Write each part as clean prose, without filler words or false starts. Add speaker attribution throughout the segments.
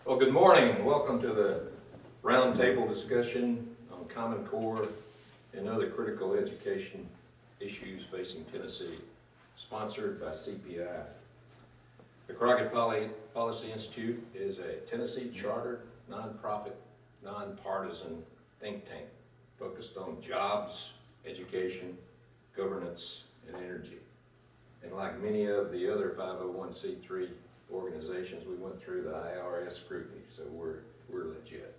Speaker 1: Well, good morning. Welcome to the Roundtable discussion on Common Core and other critical education issues facing Tennessee, sponsored by CPI. The Crockett Policy Institute is a Tennessee chartered, nonprofit, nonpartisan think tank focused on jobs, education, governance, and energy. And like many of the other 501c3 organizations, we went through the IRS scrutiny, so we're legit.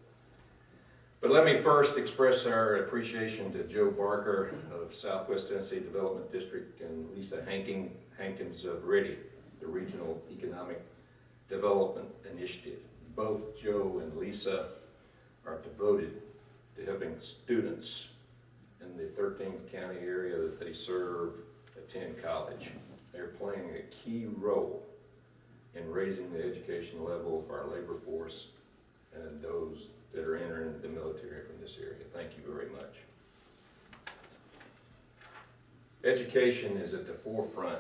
Speaker 1: But let me first express our appreciation to Joe Barker of Southwest Tennessee Development District and Lisa Hankins of READY, the Regional Economic Development Initiative. Both Joe and Lisa are devoted to helping students in the 13th county area that they serve attend college. They're playing a key role in raising the education level of our labor force and those that are entering the military from this area. Thank you very much. Education is at the forefront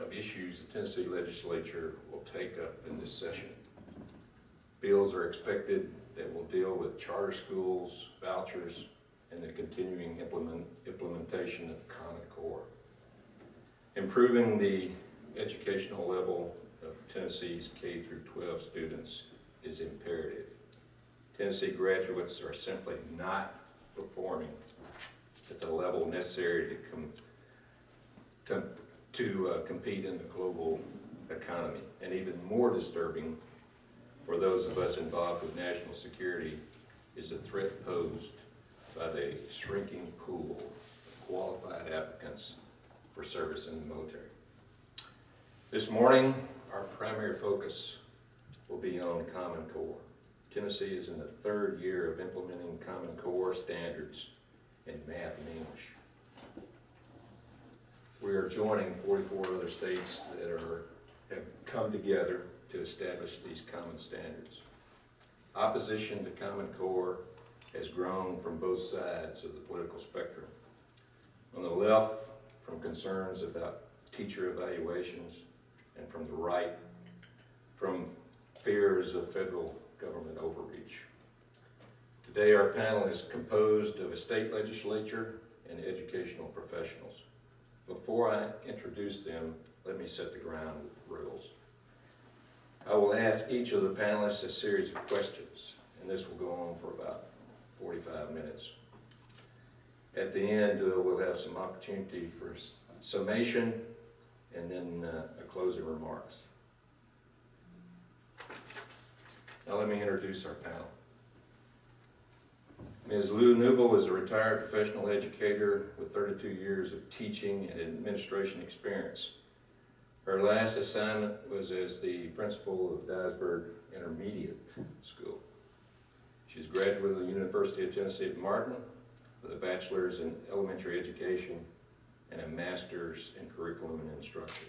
Speaker 1: of issues the Tennessee legislature will take up in this session. Bills are expected that will deal with charter schools, vouchers, and the continuing implementation of Common Core. Improving the educational level of Tennessee's K through 12 students is imperative. Tennessee graduates are simply not performing at the level necessary to compete in the global economy. And even more disturbing for those of us involved with national security is the threat posed by the shrinking pool of qualified applicants for service in the military. This morning, our primary focus will be on Common Core. Tennessee is in the third year of implementing Common Core standards in math and English. We are joining 44 other states that have come together to establish these common standards. Opposition to Common Core has grown from both sides of the political spectrum. On the left, from concerns about teacher evaluations, and from the right, from fears of federal government overreach. Today, our panel is composed of a state legislature and educational professionals. Before I introduce them, let me set the ground rules. I will ask each of the panelists a series of questions, and this will go on for about 45 minutes. At the end, we'll have some opportunity for summation and then a closing remarks. Now let me introduce our panel. Ms. Lou Newble is a retired professional educator with 32 years of teaching and administration experience. Her last assignment was as the principal of Dyersburg Intermediate School. She's a graduate of the University of Tennessee at Martin with a bachelor's in elementary education and a master's in curriculum and instruction.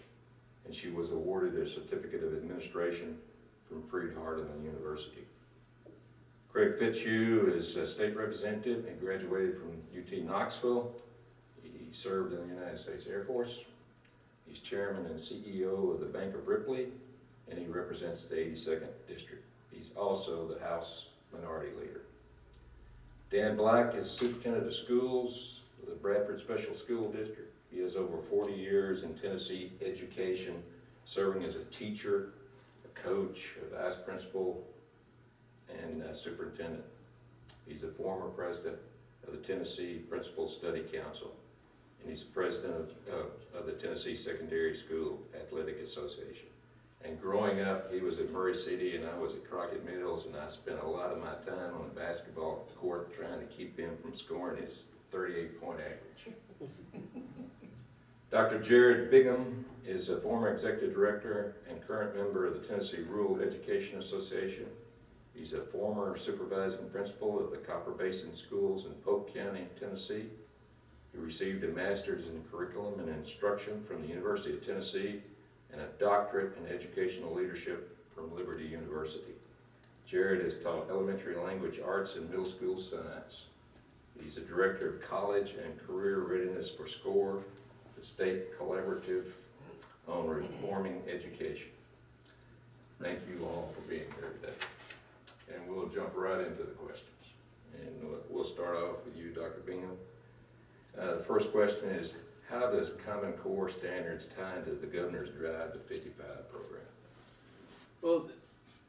Speaker 1: And she was awarded a certificate of administration from Freed-Hardeman University. Craig Fitzhugh is a state representative and graduated from UT Knoxville. He served in the United States Air Force. He's chairman and CEO of the Bank of Ripley, and he represents the 82nd District. He's also the House Minority Leader. Dan Black is superintendent of schools for the Bradford Special School District. He has over 40 years in Tennessee education, serving as a teacher, a coach, a vice principal, and a superintendent. He's a former president of the Tennessee Principal Study Council, and he's the president of the Tennessee Secondary School Athletic Association. And growing up, he was at Murray City and I was at Crockett Mills, and I spent a lot of my time on the basketball court trying to keep him from scoring his 38-point average. Dr. Jared Bigham is a former executive director and current member of the Tennessee Rural Education Association. He's a former supervising principal of the Copper Basin Schools in Polk County, Tennessee. He received a master's in curriculum and instruction from the University of Tennessee and a doctorate in educational leadership from Liberty University. Jared has taught elementary language arts and middle school science. He's a director of college and career readiness for SCORE, the state collaborative on reforming education. Thank you all for being here today. right into the questions. And we'll start off with you, Dr. Bingham. The first question is, how does Common Core standards tie into the governor's Drive to 55 program?
Speaker 2: Well,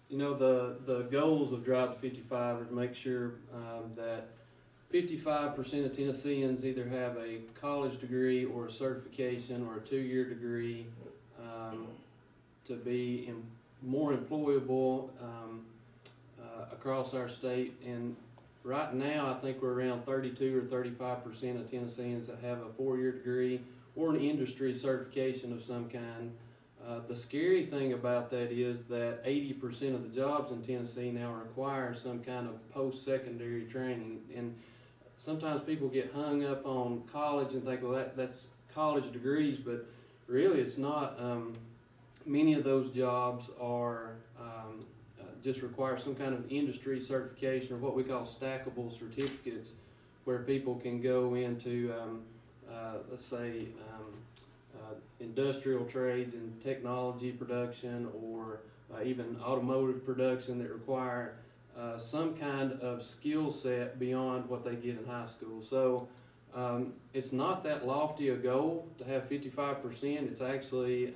Speaker 2: you know, the goals of Drive to 55 are to make sure that 55% of Tennesseans either have a college degree or a certification or a 2-year degree to be more employable across our state. And right now, I think we're around 32 or 35% of Tennesseans that have a 4-year degree or an industry certification of some kind. The scary thing about that is that 80% of the jobs in Tennessee now require some kind of post-secondary training. And sometimes people get hung up on college and think, well, that's college degrees, but really it's not. Many of those jobs are just require some kind of industry certification or what we call stackable certificates, where people can go into, let's say, industrial trades and technology production, or even automotive production that require some kind of skill set beyond what they get in high school. So it's not that lofty a goal to have 55%. It's actually,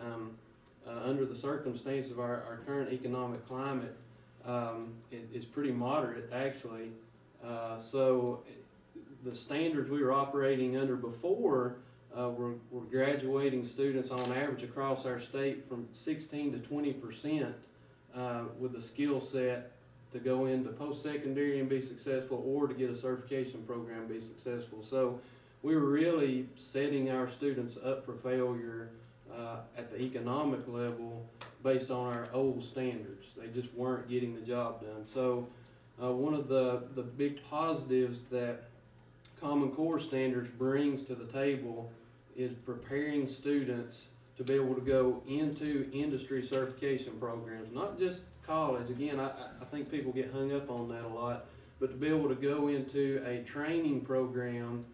Speaker 2: under the circumstances of our current economic climate, it's pretty moderate, actually. So the standards we were operating under before were graduating students on average across our state from 16 to 20% with a skill set to go into post-secondary and be successful, or to get a certification program and be successful. So we were really setting our students up for failure at the economic level based on our old standards. They just weren't getting the job done. So one of the big positives that Common Core standards brings to the table is preparing students to be able to go into industry certification programs, not just college. Again, I think people get hung up on that a lot, but to be able to go into a training program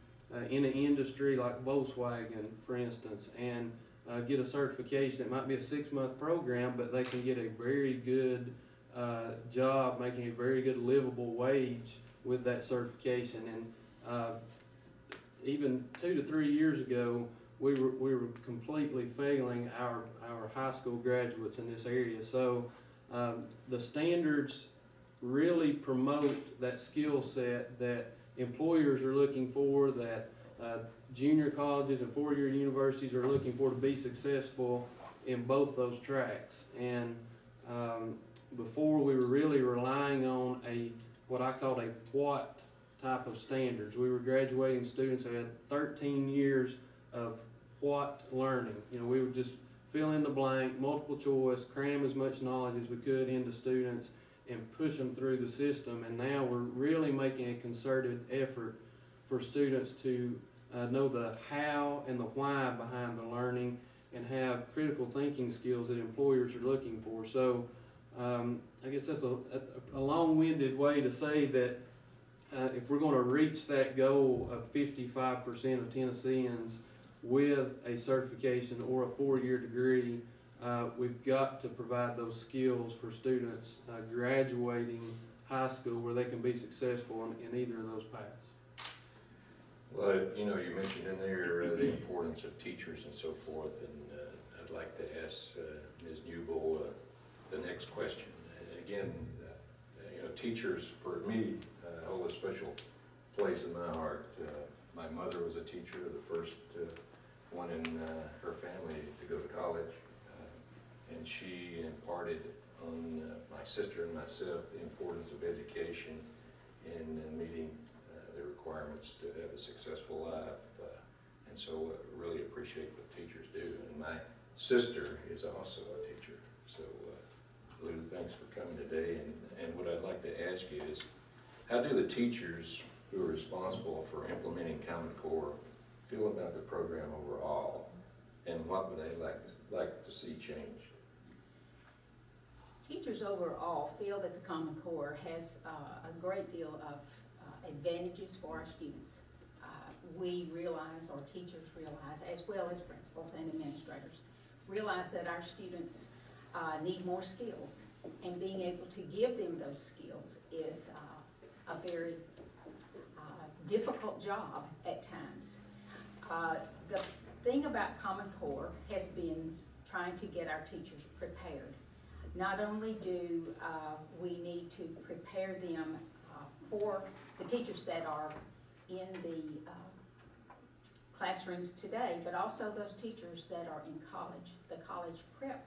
Speaker 2: in an industry like Volkswagen, for instance, and get a certification. It might be a 6-month program, but they can get a very good job, making a very good livable wage with that certification. And even 2 to 3 years ago, we were completely failing our high school graduates in this area. So the standards really promote that skill set that employers are looking for, that junior colleges and 4-year universities are looking for to be successful in both those tracks. And before, we were really relying on what I called a what type of standards. We were graduating students who had 13 years of what learning. You know, we would just fill in the blank, multiple choice, cram as much knowledge as we could into students and push them through the system. And now we're really making a concerted effort for students to know the how and the why behind the learning, and have critical thinking skills that employers are looking for. So I guess that's a long-winded way to say that if we're going to reach that goal of 55% of Tennesseans with a certification or a 4-year degree, we've got to provide those skills for students graduating high school, where they can be successful in either of those paths.
Speaker 1: Well, you know, you mentioned in there the importance of teachers and so forth, and I'd like to ask Ms. Newbold the next question. And again, you know, teachers for me hold a special place in my heart. My mother was a teacher, the first one in her family to go to college, and she imparted on my sister and myself the importance of education in meeting the requirements to have a successful life, and so really appreciate what teachers do. And my sister is also a teacher, so Lou, thanks for coming today. And what I'd like to ask you is, how do the teachers who are responsible for implementing Common Core feel about the program overall, and what would they like to see changed?
Speaker 3: Teachers overall feel that the Common Core has a great deal of advantages for our students. We realize, or teachers realize, as well as principals and administrators, realize that our students need more skills, and being able to give them those skills is a very difficult job at times. The thing about Common Core has been trying to get our teachers prepared. Not only do we need to prepare them for the teachers that are in the classrooms today, but also those teachers that are in college. The college prep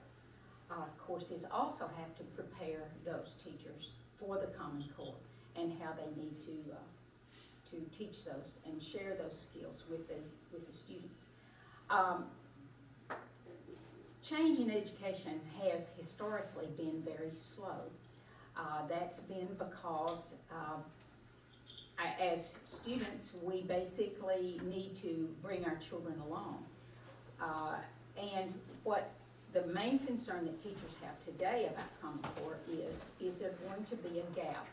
Speaker 3: courses also have to prepare those teachers for the Common Core and how they need to teach those and share those skills with the students. Change in education has historically been very slow. That's been because as students, we basically need to bring our children along. And what the main concern that teachers have today about Common Core is there's going to be a gap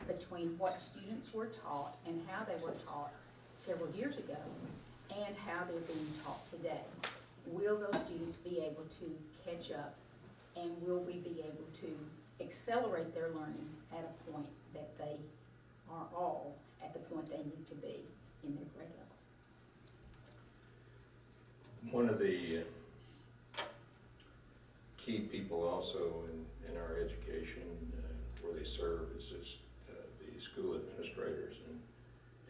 Speaker 3: between what students were taught and how they were taught several years ago and how they're being taught today. Will those students be able to catch up, and will we be able to accelerate their learning at a point that they are all at the point they need to be in their grade level?
Speaker 1: One of the key people also in our education where they serve is the school administrators,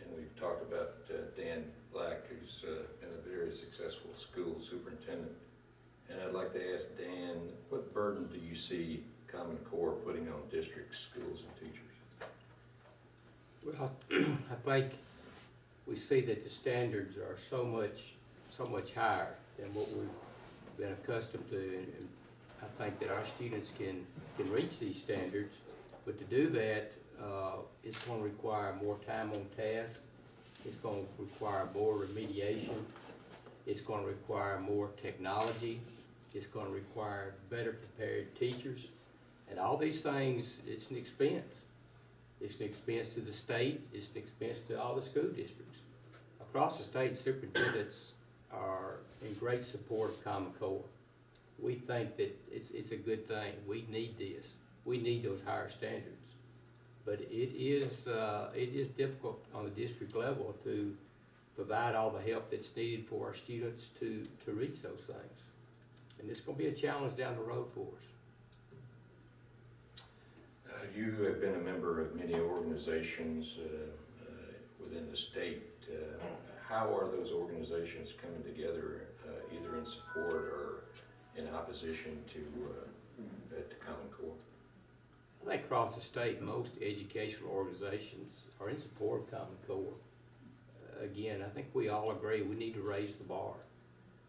Speaker 1: and we've talked about Dan Black, who's been a very successful school superintendent. And I'd like to ask Dan, what burden do you see Common Core putting on districts, schools, and teachers?
Speaker 4: Well, I think we see that the standards are so much higher than what we've been accustomed to, and I think that our students can reach these standards, but to do that, it's going to require more time on task. It's going to require more remediation. It's going to require more technology. It's going to require better prepared teachers. And all these things, it's an expense. It's an expense to the state. It's an expense to all the school districts. Across the state, superintendents are in great support of Common Core. We think that it's a good thing. We need this. We need those higher standards. But it is difficult on the district level to provide all the help that's needed for our students to reach those things. And it's going to be a challenge down the road for us.
Speaker 1: You have been a member of many organizations within the state. How are those organizations coming together, either in support or in opposition to Common Core?
Speaker 4: I think across the state, most educational organizations are in support of Common Core. Again, I think we all agree we need to raise the bar.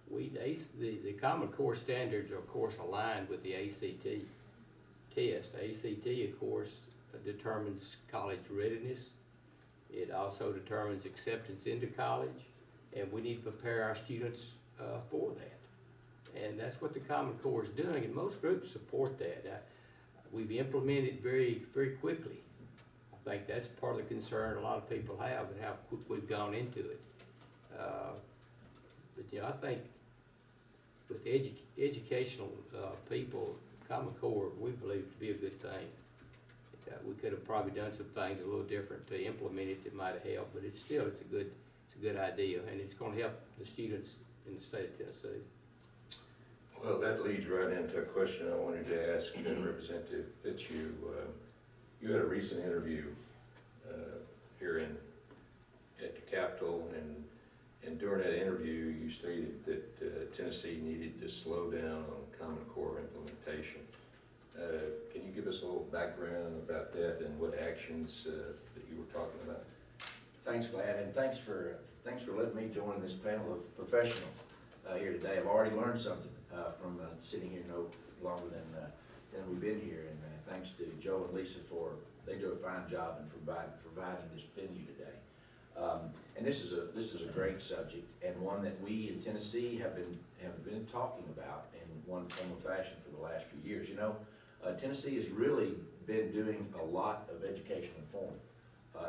Speaker 4: The Common Core standards are, of course, aligned with the ACT test. The ACT, of course, determines college readiness. It also determines acceptance into college, and we need to prepare our students for that. And that's what the Common Core is doing, and most groups support that. We've implemented very, very quickly. I think that's part of the concern a lot of people have, and how quick we've gone into it. But I think with educational people, Common Core, we believe to be a good thing. We could have probably done some things a little different to implement it that might have helped, but it's a good idea, and it's going to help the students in the state of Tennessee.
Speaker 1: Well, that leads right into a question I wanted to ask Representative Fitzhugh. You had a recent interview here at the Capitol, and during that interview you stated that Tennessee needed to slow down on Common Core implementation. Can you give us a little background about that and what actions that you were talking about?
Speaker 5: Thanks, Glad, and thanks for letting me join this panel of professionals here today. I've already learned something from sitting here no longer than we've been here, and thanks to Joe and Lisa they do a fine job in providing this venue today. And this is a great subject, and one that we in Tennessee have been talking about in one form or fashion for the last few years. You know, Tennessee has really been doing a lot of education reform,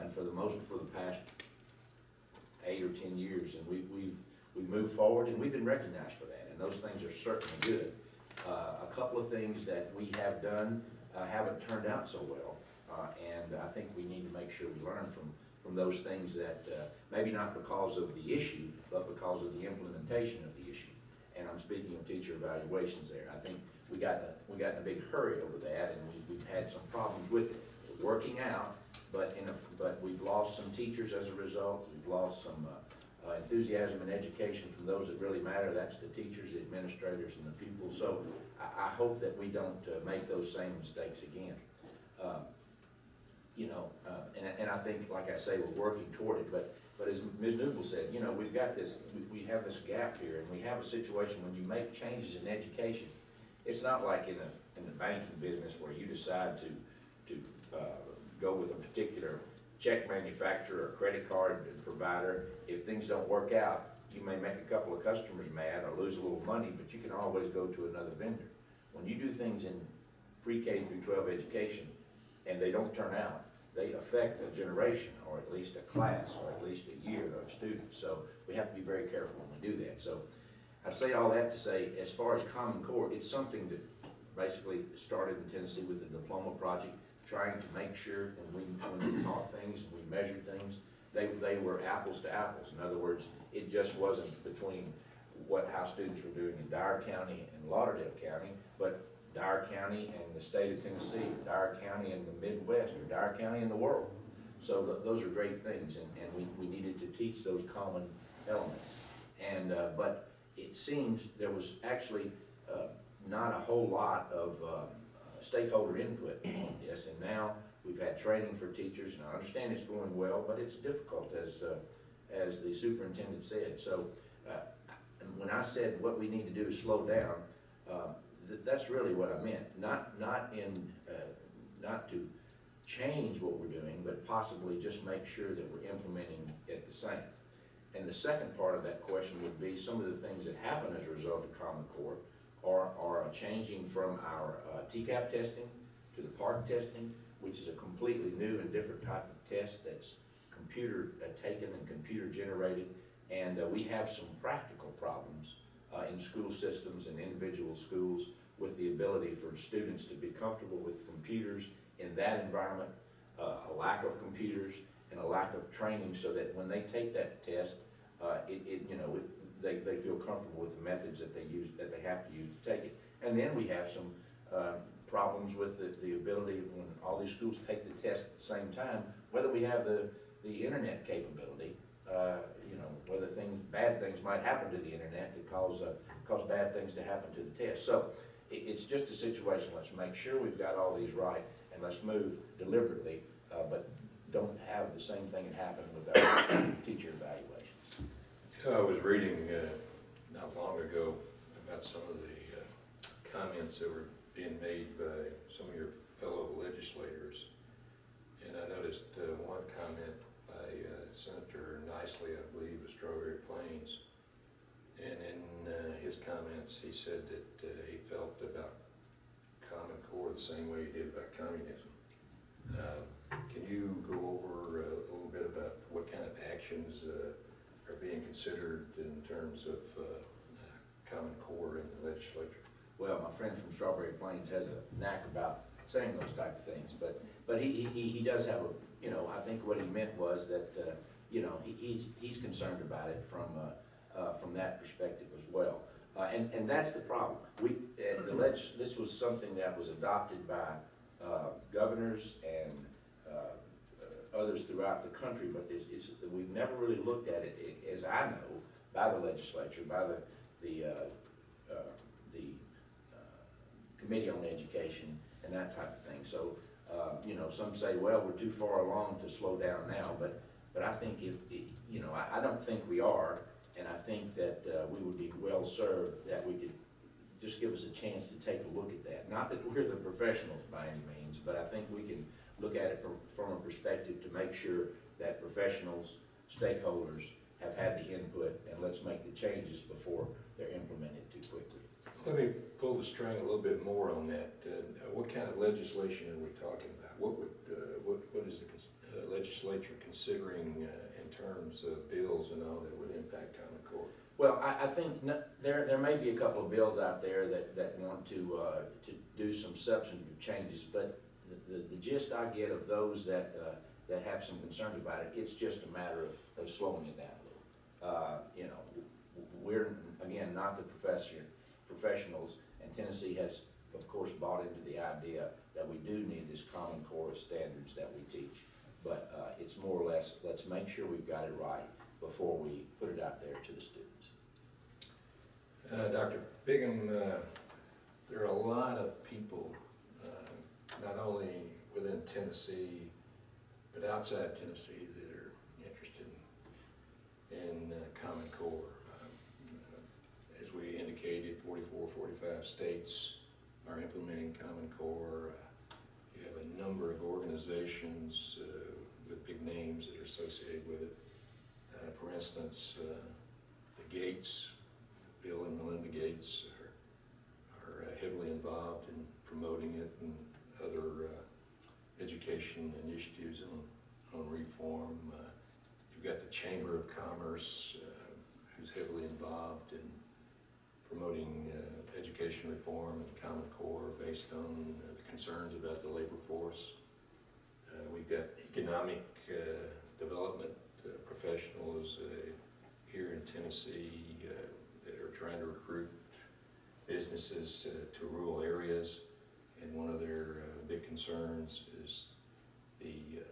Speaker 5: and for the past 8 or 10 years, and we've moved forward, and we've been recognized for that, and those things are certainly good. A couple of things that we have done haven't turned out so well, and I think we need to make sure we learn from those things that, maybe not because of the issue, but because of the implementation of the issue. And I'm speaking of teacher evaluations there. I think we got in a big hurry over that, and we've had some problems with it. We're working out, but we've lost some teachers as a result. We've lost some enthusiasm and education from those that really matter. That's the teachers, the administrators, and the pupils. So I hope that we don't make those same mistakes again. And I think, like I say, we're working toward it. But as Ms. Newell said, we've got this, we have this gap here, and we have a situation when you make changes in education. It's not like in the banking business where you decide to go with a particular check manufacturer or credit card provider. If things don't work out, you may make a couple of customers mad or lose a little money, but you can always go to another vendor. When you do things in pre-K through 12 education and they don't turn out, they affect a generation, or at least a class, or at least a year of students. So we have to be very careful when we do that. So I say all that to say, as far as Common Core, it's something that basically started in Tennessee with the diploma project, trying to make sure when we taught things and we measured things, they were apples to apples. In other words, it just wasn't between how students were doing in Dyer County and Lauderdale County, but Dyer County and the state of Tennessee, or Dyer County and the Midwest, or Dyer County and the world. So those are great things, and we needed to teach those common elements. And but it seems there was actually not a whole lot of stakeholder input on this, and now we've had training for teachers, and I understand it's going well, but it's difficult, as the superintendent said. So when I said what we need to do is slow down, that's really what I meant. Not to change what we're doing, but possibly just make sure that we're implementing it the same. And the second part of that question would be some of the things that happen as a result of Common Core are changing from our TCAP testing to the PARC testing, which is a completely new and different type of test that's computer taken and computer generated. And we have some practical problems in school systems and individual schools with the ability for students to be comfortable with computers in that environment, a lack of computers and a lack of training, so that when they take that test, they feel comfortable with the methods that they have to use to take it. And then we have some problems with the ability, when all these schools take the test at the same time, whether we have the internet capability, whether bad things might happen to the internet that cause bad things to happen to the test. So it's just a situation. Let's make sure we've got all these right, and let's move deliberately, but don't have the same thing that happened with our teacher evaluations.
Speaker 1: I was reading not long ago about some of the comments that were being made by some of your fellow legislators, and I noticed one comment by Senator Nicely, I believe, of Strawberry Plains, and in his comments he said that he felt about Common Core the same way he did about communism. Can you go over a little bit about what kind of actions are being considered in terms of Common Core in the legislature?
Speaker 5: Well, my friend from Strawberry Plains has a knack about saying those type of things, but he does have I think what he meant was that he's concerned about it from that perspective as well, and that's the problem. This was something that was adopted by governors and others throughout the country, but we've never really looked at it, as I know, by the legislature, by the Committee on Education and that type of thing. So, some say, well, we're too far along to slow down now, but I think I don't think we are, and I think that we would be well served that we could just give us a chance to take a look at that. Not that we're the professionals by any means, but I think we can look at it from a perspective to make sure that professionals, stakeholders have had the input, and let's make the changes before they're implemented too quickly.
Speaker 1: Let me pull the string a little bit more on that. What kind of legislation are we talking about? What is the legislature considering in terms of bills and all that would impact Common Core?
Speaker 5: Well, I think there may be a couple of bills out there that want to do some substantive changes, but the gist I get of those that have some concerns about it, it's just a matter of slowing it down a little. You know, we're, again, not the professionals, and Tennessee has, of course, bought into the idea that we do need this common core of standards that we teach. But it's more or less, let's make sure we've got it right before we put it out there to the students.
Speaker 1: Dr. Bigham, there are a lot of people, not only within Tennessee, but outside Tennessee that are interested in Common Core. As we indicated, 44, 45 states are implementing Common Core. You have a number of organizations with big names that are associated with it. For instance, the Gates, Bill and Melinda Gates are heavily involved in promoting it, and other education initiatives on reform. You've got the Chamber of Commerce, who's heavily involved in promoting education reform and Common Core based on the concerns about the labor force. We've got economic development professionals here in Tennessee that are trying to recruit businesses to rural areas, and one of their big concerns is the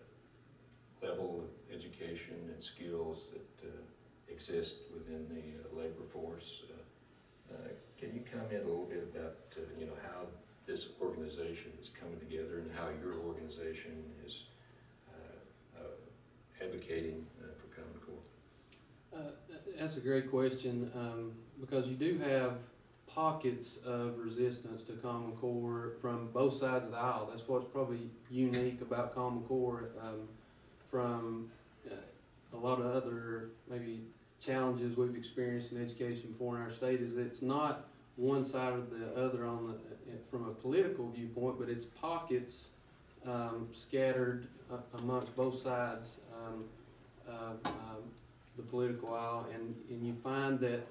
Speaker 1: level of education and skills that exist within the labor force. Can you comment a little bit about how this organization is coming together and how your organization is advocating for Common Core?
Speaker 2: That's a great question, because you do have pockets of resistance to Common Core from both sides of the aisle. That's what's probably unique about Common Core from a lot of other maybe challenges we've experienced in education before in our state, is that it's not one side or the other from a political viewpoint, but it's pockets scattered amongst both sides of the political aisle, and you find that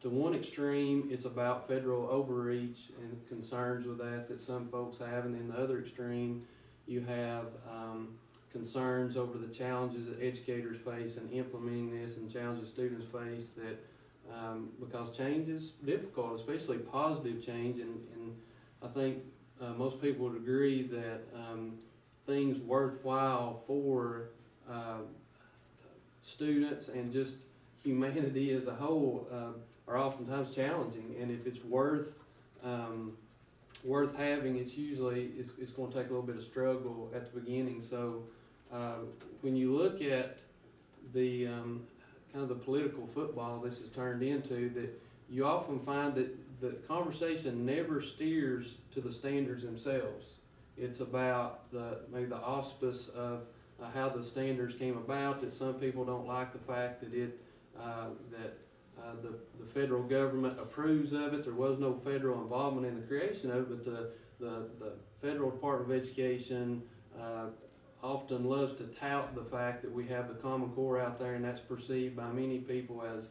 Speaker 2: to one extreme it's about federal overreach and concerns with that some folks have, and then the other extreme you have concerns over the challenges that educators face in implementing this, and challenges students face that because change is difficult, especially positive change, and I think most people would agree that things worthwhile for students and just humanity as a whole are oftentimes challenging, and if it's worth having, it's usually it's going to take a little bit of struggle at the beginning. So when you look at the kind of the political football this has turned into, that you often find that the conversation never steers to the standards themselves. It's about maybe the auspice of how the standards came about, that some people don't like the fact that the federal government approves of it. There was no federal involvement in the creation of it, but the Federal Department of Education often loves to tout the fact that we have the Common Core out there, and that's perceived by many people as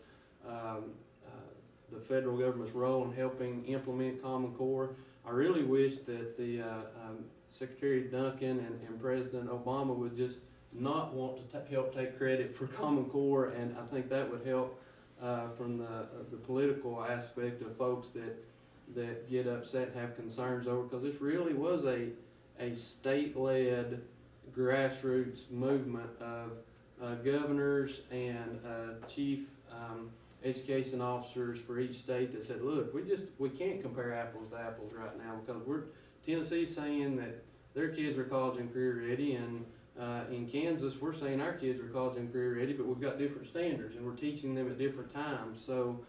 Speaker 2: the federal government's role in helping implement Common Core. I really wish that the Secretary Duncan and President Obama would just not want to help take credit for Common Core, and I think that would help from the political aspect of folks that get upset and have concerns over, because this really was a state-led grassroots movement of governors and chief education officers for each state that said, look, we can't compare apples to apples right now, because Tennessee's saying that their kids are college and career ready, and in Kansas we're saying our kids are college and career ready, but we've got different standards and we're teaching them at different times. So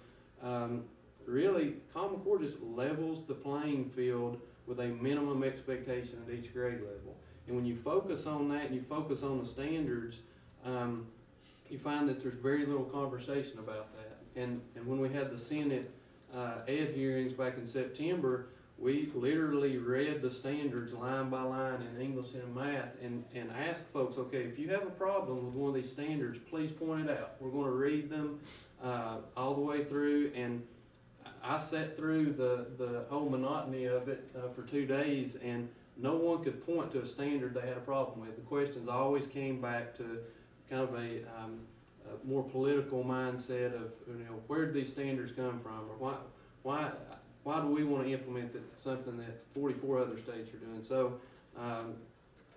Speaker 2: really Common Core just levels the playing field with a minimum expectation at each grade level. And when you focus on that and you focus on the standards, you find that there's very little conversation about that. And when we had the Senate ed hearings back in September, we literally read the standards line by line in English and math, and asked folks, okay, if you have a problem with one of these standards, please point it out. We're going to read them. all the way through, and I sat through the whole monotony of it for 2 days, and no one could point to a standard they had a problem with. The questions always came back to kind of a more political mindset of, where did these standards come from, or why do we want to implement something that 44 other states are doing? So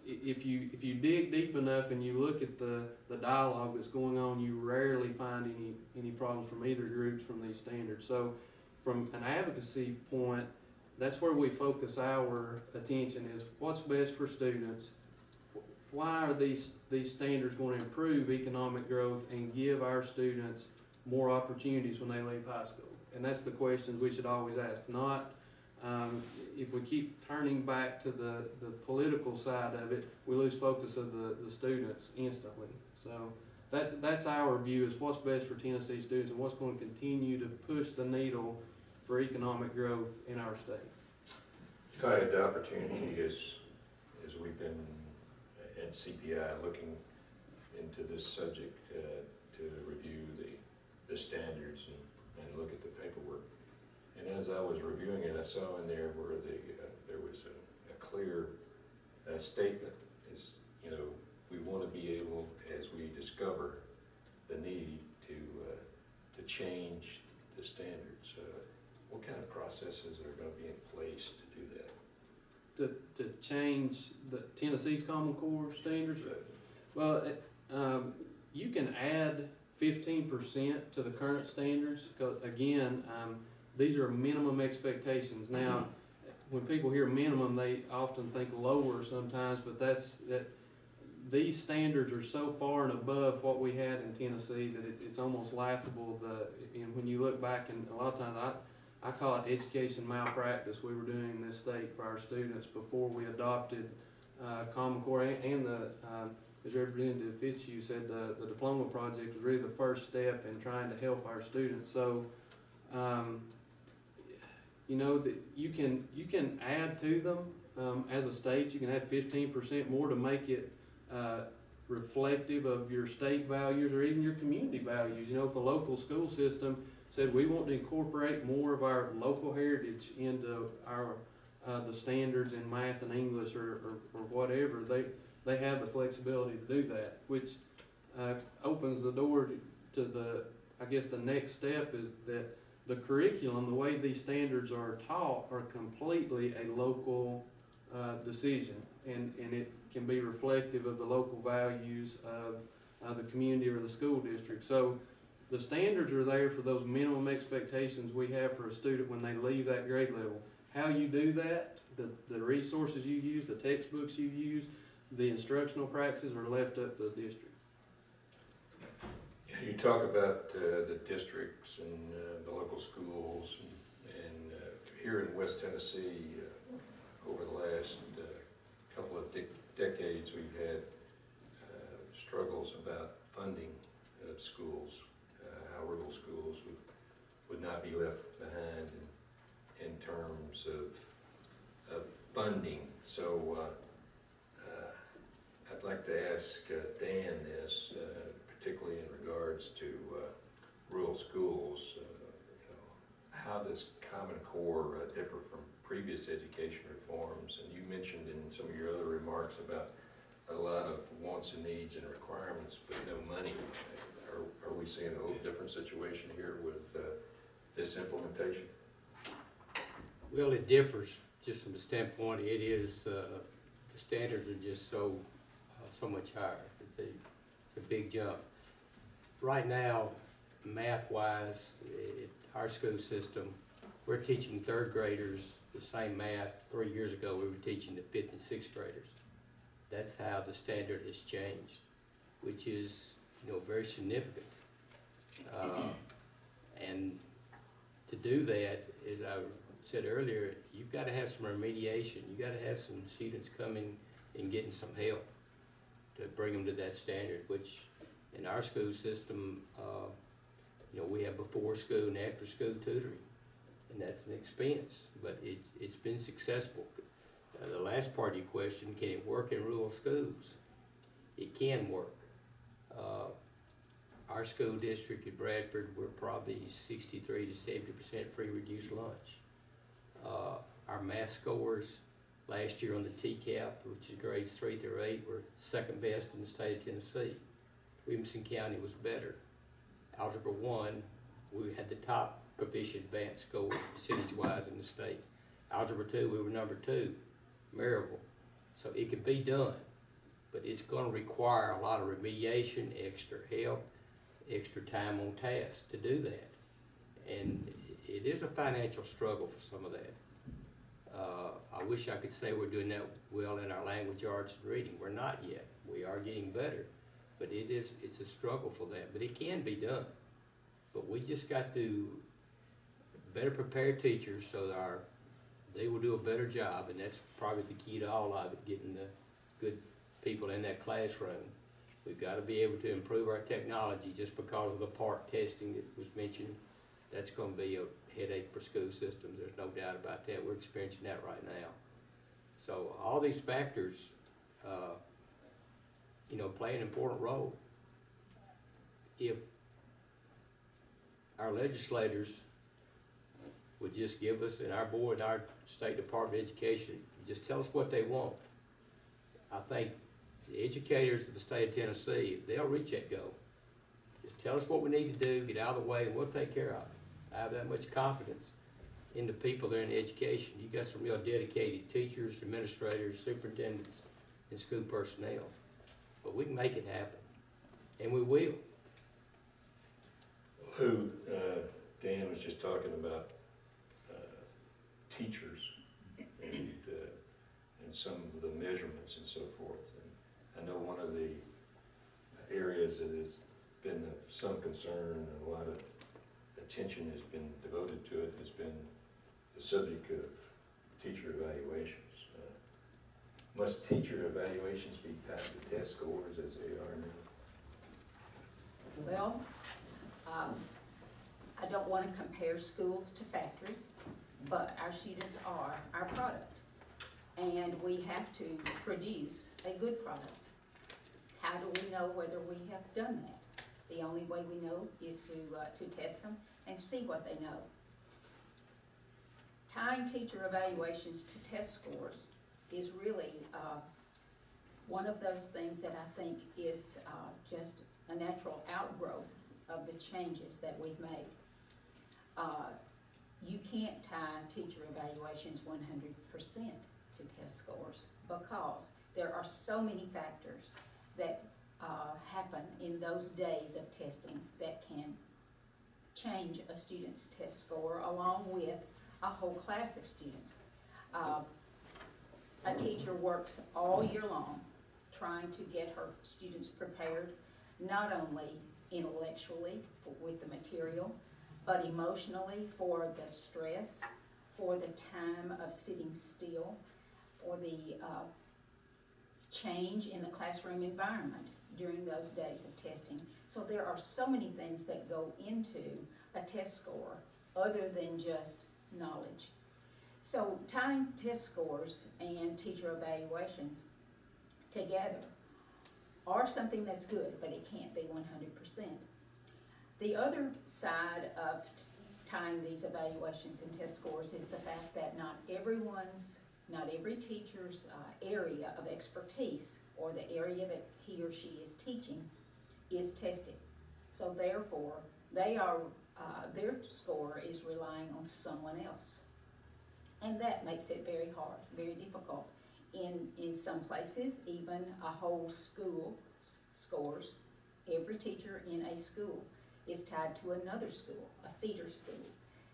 Speaker 2: if you dig deep enough and you look at the dialogue that's going on, you rarely find any problems from either groups from these standards. So from an advocacy point, that's where we focus our attention, is what's best for students. Why are these standards going to improve economic growth and give our students more opportunities when they leave high school? And that's the questions we should always ask, not if we keep turning back to the political side of it, we lose focus of the students instantly. So that's our view, is what's best for Tennessee students and what's going to continue to push the needle for economic growth in our state.
Speaker 1: I had the opportunity, as we've been at CPI looking into this subject, to review the standards and look at the paperwork. And as I was reviewing it, I saw in there where there was a clear statement, is, we want to be able, as we discover the need to change the standards, what kind of processes are going to be in place to do that?
Speaker 2: To change the Tennessee's Common Core standards? Well, you can add 15% to the current standards, because again, these are minimum expectations. Now, when people hear minimum, they often think lower sometimes, but these standards are so far and above what we had in Tennessee that it's almost laughable. And when you look back, and a lot of times I call it education malpractice we were doing in this state for our students before we adopted Common Core, and as Representative Fitzhugh said, the diploma project was really the first step in trying to help our students. So, that you can add to them as a state. You can add 15% more to make it reflective of your state values or even your community values. If a local school system said we want to incorporate more of our local heritage into our the standards in math and English or whatever, they have the flexibility to do that, which opens the door to the next step is that the curriculum, the way these standards are taught, are completely a local decision, and it can be reflective of the local values of the community or the school district. So the standards are there for those minimum expectations we have for a student when they leave that grade level. How you do that, the resources you use, the textbooks you use, the instructional practices are left up to the district.
Speaker 1: You talk about the districts and the local schools, and here in West Tennessee, over the last couple of decades, we've had struggles about funding of schools, how rural schools would not be left behind in terms of funding. So I'd like to ask Dan this, particularly in regards to rural schools. How does Common Core differ from previous education reforms? And you mentioned in some of your other remarks about a lot of wants and needs and requirements, but no money. Are we seeing a little different situation here with this implementation?
Speaker 4: Well, it differs just from the standpoint, it is, the standards are just so much higher. It's a big jump. Right now, math-wise, our school system, we're teaching third graders the same math 3 years ago we were teaching the fifth and sixth graders. That's how the standard has changed, which is, very significant. And to do that, as I said earlier, you've got to have some remediation. You've got to have some students coming and getting some help to bring them to that standard, which in our school system, we have before school and after school tutoring, and that's an expense, but it's been successful. The last part of your question, can it work in rural schools? It can work. our school district at Bradford, we're probably 63 to 70% free reduced lunch. Our math scores last year on the TCAP, which is grades 3 through 8, were second best in the state of Tennessee. Williamson County was better. Algebra 1, we had the top proficient advanced scores percentage-wise in the state. Algebra 2, we were number 2, Maryville. So it can be done, but it's going to require a lot of remediation, extra help, extra time on task to do that. And it is a financial struggle for some of that. I wish I could say we're doing that well in our language arts and reading. We're not yet. We are getting better, but it's a struggle for that. But it can be done. But we just got to better prepare teachers so that they will do a better job, and that's probably the key to all of it, getting the good people in that classroom. We've got to be able to improve our technology. Just because of the PARC testing that was mentioned, that's going to be a headache for school systems. There's no doubt about that. We're experiencing that right now. So all these factors, play an important role. If our legislators would just give us, and our board, our State Department of Education, just tell us what they want. I think the educators of the state of Tennessee, they'll reach that goal. Just tell us what we need to do, get out of the way, and we'll take care of it. I have that much confidence in the people that are in education. You got some real dedicated teachers, administrators, superintendents, and school personnel. But we can make it happen, and we will.
Speaker 1: Dan was just talking about teachers and some of the measurements and so forth. And I know one of the areas that has been of some concern and a lot of attention has been devoted to it has been the subject of teacher evaluations. Must teacher evaluations be tied to test scores as they are now?
Speaker 3: Well, I don't want to compare schools to factories, but our students are our product, and we have to produce a good product. How do we know whether we have done that? The only way we know is to test them and see what they know. Tying teacher evaluations to test scores is really one of those things that I think is just a natural outgrowth of the changes that we've made. You can't tie teacher evaluations 100% to test scores because there are so many factors that happen in those days of testing that can change a student's test score along with a whole class of students. A teacher works all year long trying to get her students prepared, not only intellectually with the material, but emotionally for the stress, for the time of sitting still, for the change in the classroom environment during those days of testing. So there are so many things that go into a test score other than just knowledge. So tying test scores and teacher evaluations together are something that's good, but it can't be 100%. The other side of tying these evaluations and test scores is the fact that not every teacher's area of expertise or the area that he or she is teaching is tested. So therefore, their score is relying on someone else. And that makes it very hard, very difficult. In some places, even a whole school scores. Every teacher in a school is tied to another school, a feeder school.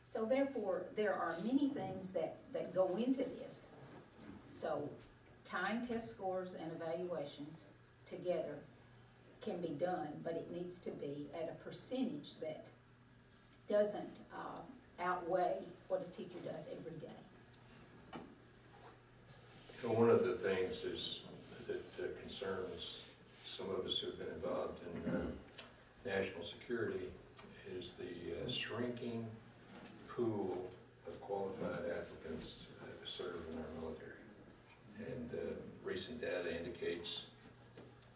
Speaker 3: So therefore, there are many things that go into this. So tying test scores and evaluations together can be done, but it needs to be at a percentage that doesn't outweigh what a teacher does every day.
Speaker 1: And one of the things is that concerns some of us who have been involved in national security is the shrinking pool of qualified applicants to serve in our military. And recent data indicates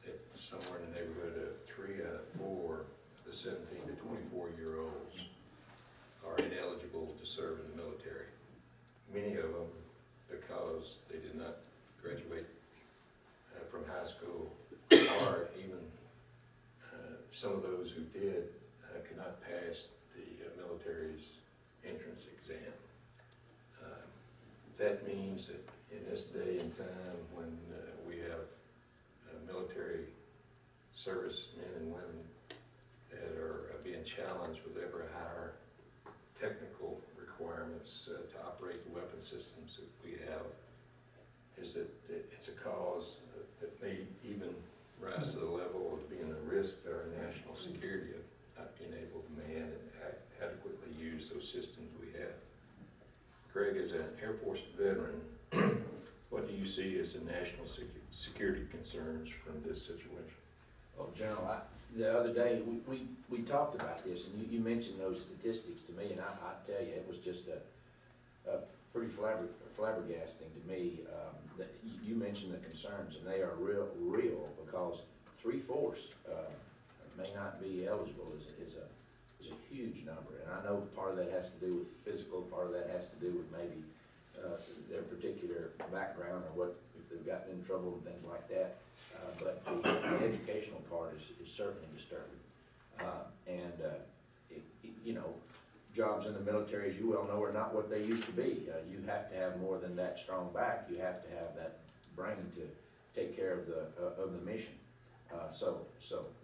Speaker 1: that somewhere in the neighborhood of 3 out of 4 of the 17 to 24-year-olds are ineligible to serve in the military. Many of them because they did not graduate from high school, or even some of those who did could not pass the military's entrance exam. That means that in this day and time when we have military service men and women that are being challenged with ever higher technical requirements to operate the weapon systems that we have, is that it's a cause that may even rise to the level of being a risk to our national security of not being able to man and adequately use those systems we have. Greg, as an Air Force veteran, what do you see as the national security concerns from this situation?
Speaker 5: Well, General, the other day, we talked about this, and you mentioned those statistics to me, and I tell you, it was just a pretty flabbergasting to me. That you mentioned the concerns, and they are real because 3/4 may not be eligible is a huge number, and I know part of that has to do with physical, part of that has to do with maybe their particular background or what, if they've gotten in trouble and things like that. But the educational part is certainly disturbing. You know, jobs in the military, as you well know, are not what they used to be. You have to have more than that strong back. You have to have that brain to take care of the mission. So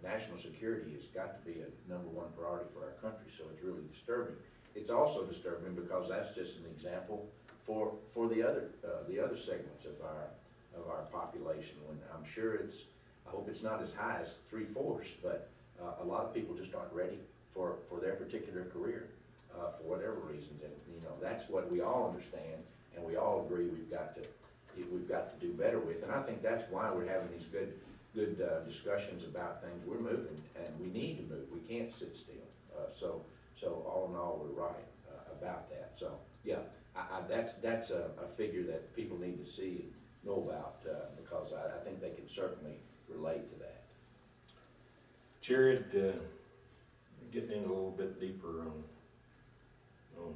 Speaker 5: national security has got to be a #1 priority for our country. So it's really disturbing. It's also disturbing because that's just an example for the other segments of our population. When I'm sure I hope it's not as high as 3/4, but a lot of people just aren't ready for their particular career for whatever reasons. And you know, that's what we all understand, and we all agree we've got to do better with. And I think that's why we're having these good discussions about things. We're moving, and we need to move. We can't sit still. So all in all, we're right about that. So yeah, that's a figure that people need to see and know about because I think they can certainly relate to that.
Speaker 1: Jared, getting in a little bit deeper on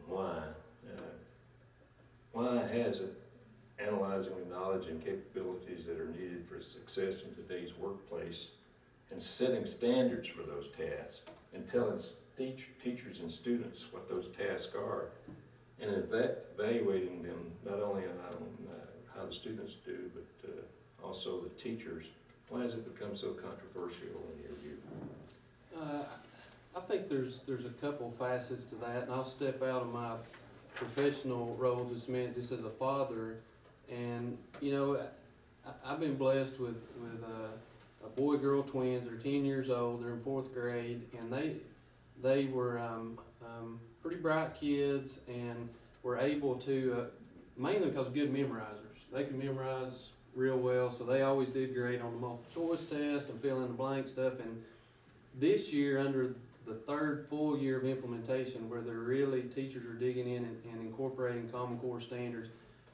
Speaker 1: why. Why has it analyzing the knowledge and capabilities that are needed for success in today's workplace and setting standards for those tasks and telling teachers and students what those tasks are and evaluating them not only on how the students do but also the teachers. Why has it become so controversial in your view?
Speaker 2: I think there's a couple facets to that, and I'll step out of my professional role just a minute, just as a father. And you know, I've been blessed with a boy-girl twins. They're 10 years old. They're in 4th grade, and they were pretty bright kids, and were able to mainly because of good memorizers. They can memorize real well, so they always did great on the multiple choice test and fill in the blank stuff. And this year, under the 3rd full year of implementation, where they're really teachers are digging in and incorporating Common Core standards,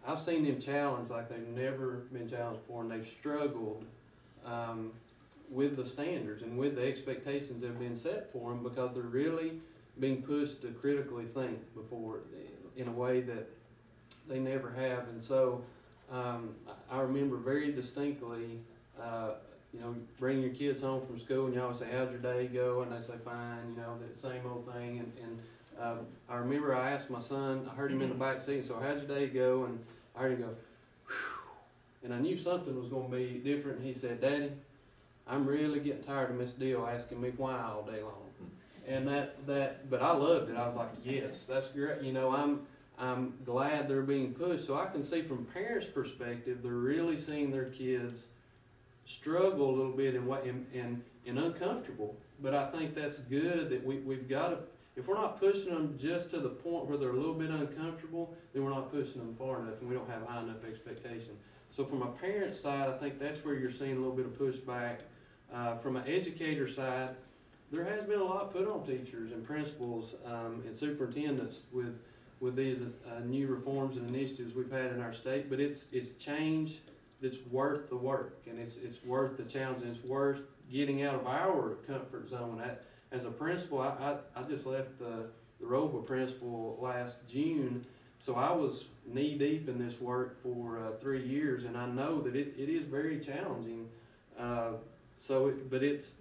Speaker 2: I've seen them challenged like they've never been challenged before, and they've struggled with the standards and with the expectations that have been set for them because they're really being pushed to critically think before in a way that they never have. And so I remember very distinctly, you know, bringing your kids home from school and you always say, how'd your day go? And they say, fine, you know, that same old thing. And I remember I asked my son, I heard him in the back seat, so how'd your day go? And I heard him go, whew. And I knew something was going to be different. And he said, Daddy, I'm really getting tired of Miss Deal asking me why all day long. And but I loved it. I was like, yes, that's great. You know, I'm glad they're being pushed. So I can see from parents' perspective, they're really seeing their kids struggle a little bit and uncomfortable. But I think that's good that we've got to, if we're not pushing them just to the point where they're a little bit uncomfortable, then we're not pushing them far enough and we don't have high enough expectation. So from a parent side, I think that's where you're seeing a little bit of pushback. From an educator side, there has been a lot put on teachers and principals and superintendents with these new reforms and initiatives we've had in our state, but it's change that's worth the work, and it's worth the challenge, and it's worth getting out of our comfort zone. as a principal, I just left the Roval principal last June, so I was knee deep in this work for 3 years, and I know that it is very challenging. But it's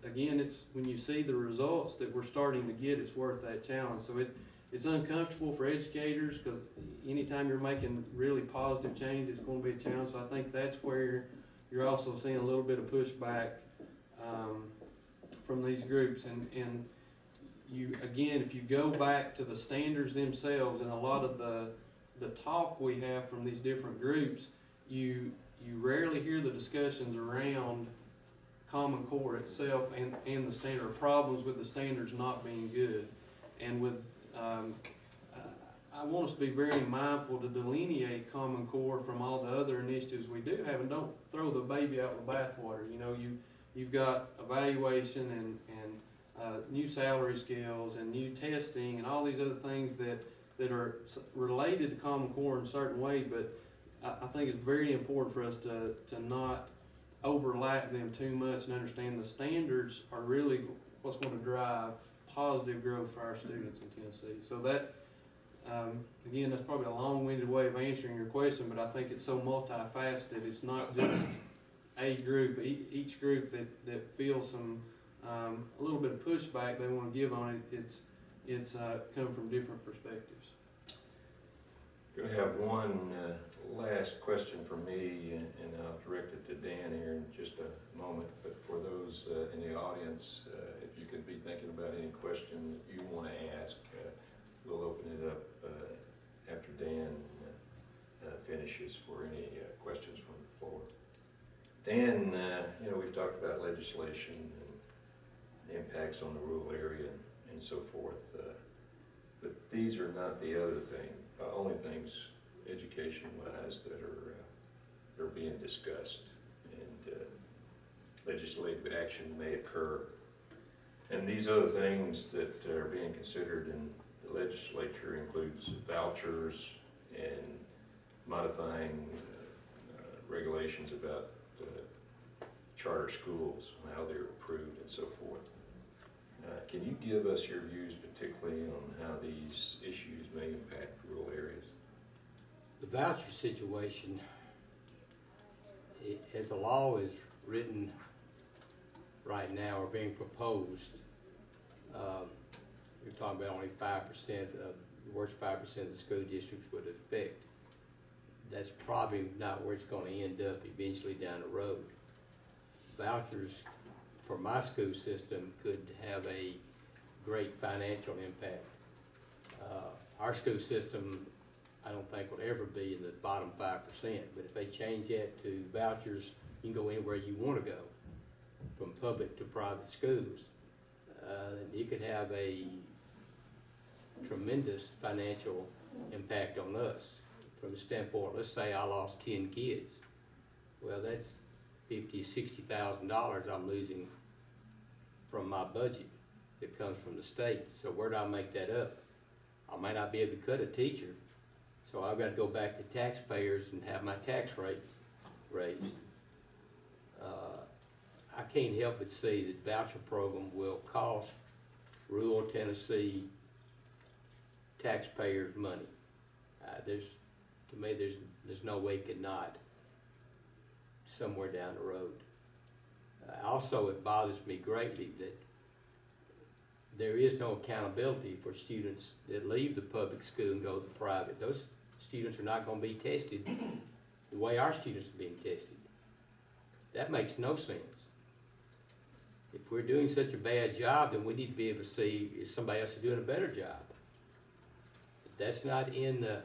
Speaker 2: when you see the results that we're starting to get, it's worth that challenge. So it's uncomfortable for educators, because anytime you're making really positive change, it's going to be a challenge. So I think that's where you're also seeing a little bit of pushback from these groups. And you, again, if you go back to the standards themselves and a lot of the talk we have from these different groups, you rarely hear the discussions around Common Core itself and the standard, or problems with the standards not being good. And with I want us to be very mindful to delineate Common Core from all the other initiatives we do have, and don't throw the baby out with the bathwater. You know, you've got evaluation and new salary scales and new testing and all these other things that are related to Common Core in a certain way, but I think it's very important for us to not overlap them too much and understand the standards are really what's going to drive positive growth for our students in Tennessee. So that, again, that's probably a long-winded way of answering your question, but I think it's so multifaceted. It's not just a group. Each group that feels some a little bit of pushback they want to give on it, it's come from different perspectives.
Speaker 1: Going to have one last question for me, and I'll direct it to Dan here in just a moment. But for those in the audience, if you could be thinking about any question that you want to ask, we'll open it up after Dan finishes for any questions from the floor. Dan, we've talked about legislation and the impacts on the rural area and so forth, but these are not the only things education-wise that are being discussed, and legislative action may occur. And these other things that are being considered in the legislature includes vouchers and modifying regulations about charter schools and how they're approved and so forth. Can you give us your views, particularly on how these issues may impact rural areas?
Speaker 4: The voucher situation, as the law is written right now or being proposed, you're talking about only 5% of the worst 5% of the school districts would affect. That's probably not where it's going to end up eventually down the road. Vouchers for my school system could have a great financial impact. Our school system, I don't think will ever be in the bottom 5%, but if they change that to vouchers, you can go anywhere you want to go, from public to private schools. It could have a tremendous financial impact on us from the standpoint, let's say I lost 10 kids. Well, that's $50,000 to $60,000 I'm losing from my budget that comes from the state. So where do I make that up? I might not be able to cut a teacher, so I've got to go back to taxpayers and have my tax rate raised. I can't help but see that voucher program will cost rural Tennessee taxpayers money. To me, there's no way it could not somewhere down the road. Also, it bothers me greatly that there is no accountability for students that leave the public school and go to the private. Those students are not going to be tested the way our students are being tested. That makes no sense. If we're doing such a bad job, then we need to be able to see if somebody else is doing a better job. But that's not in the